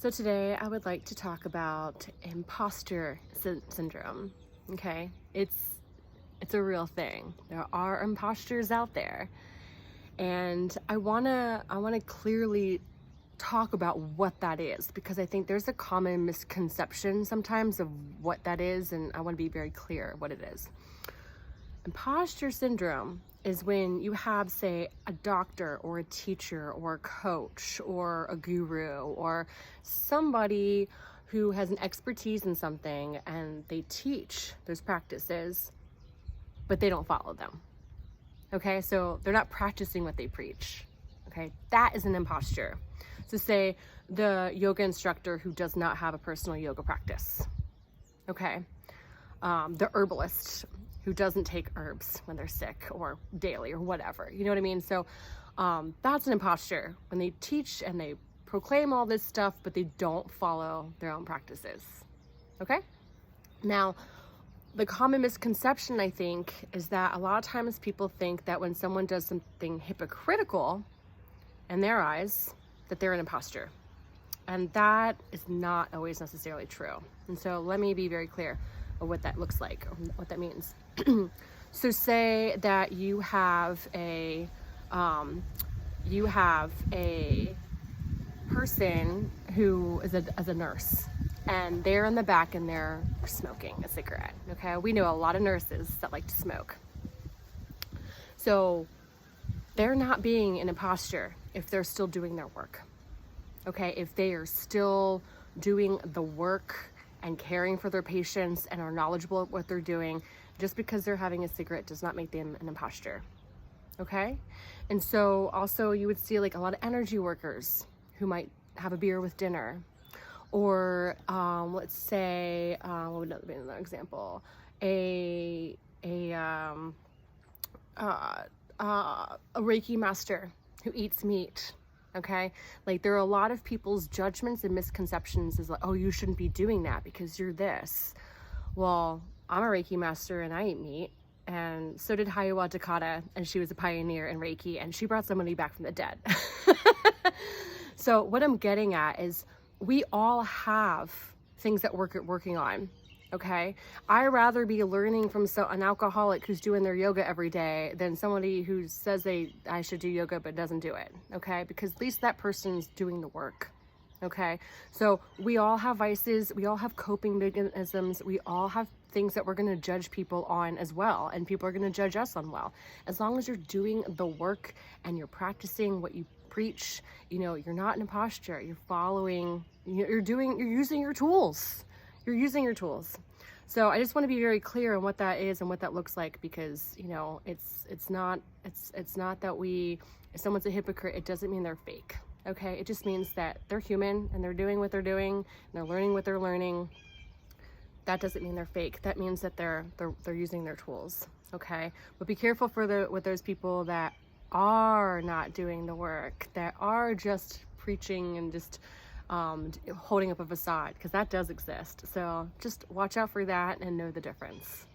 So today I would like to talk about imposter syndrome. Okay, it's a real thing. There are imposters out there, and I wanna clearly talk about what that is, because I think there's a common misconception sometimes of what that is, and I want to be very clear what it is. Imposter syndrome is when you have, say, a doctor or a teacher or a coach or a guru or somebody who has an expertise in something, and they teach those practices, but they don't follow them. Okay, so they're not practicing what they preach. Okay, that is an imposter. So say the yoga instructor who does not have a personal yoga practice. Okay, the herbalist who doesn't take herbs when they're sick or daily or whatever, you know what I mean? So that's an imposter, when they teach and they proclaim all this stuff, but they don't follow their own practices. Okay, now the common misconception, I think, is that a lot of times people think that when someone does something hypocritical in their eyes, that they're an imposter, and that is not always necessarily true. And so let me be very clear of what that looks like, or what that means. So say that you have a person who is a nurse, and they're in the back and they're smoking a cigarette. Okay, we know a lot of nurses that like to smoke. So they're not being an imposter if they're still doing their work. Okay, if they are still doing the work and caring for their patients and are knowledgeable at what they're doing, just because they're having a cigarette does not make them an imposter. Okay, and so also you would see like a lot of energy workers who might have a beer with dinner, or let's say what would be another example, a Reiki master who eats meat. Okay, like there are a lot of people's judgments and misconceptions is like, oh, you shouldn't be doing that because you're this. Well, I'm a Reiki master and I eat meat, and so did Hayao Takata, and she was a pioneer in Reiki, and she brought somebody back from the dead. So what I'm getting at is we all have things that we're working on. Okay, I'd rather be learning from an alcoholic who's doing their yoga every day than somebody who says I should do yoga but doesn't do it. Okay, because at least that person's doing the work. Okay, so we all have vices, we all have coping mechanisms, we all have things that we're going to judge people on as well, and people are going to judge us on. Well, as long as you're doing the work and you're practicing what you preach, you know, you're not an imposter. You're following, you're using your tools. You're using your tools. So I just want to be very clear on what that is and what that looks like, because, you know, it's not that if someone's a hypocrite, it doesn't mean they're fake. Okay, it just means that they're human and they're doing what they're doing and they're learning what they're learning. That doesn't mean they're fake. That means that they're using their tools. Okay, but be careful with those people that are not doing the work, that are just preaching and just holding up a facade, because that does exist. So just watch out for that and know the difference.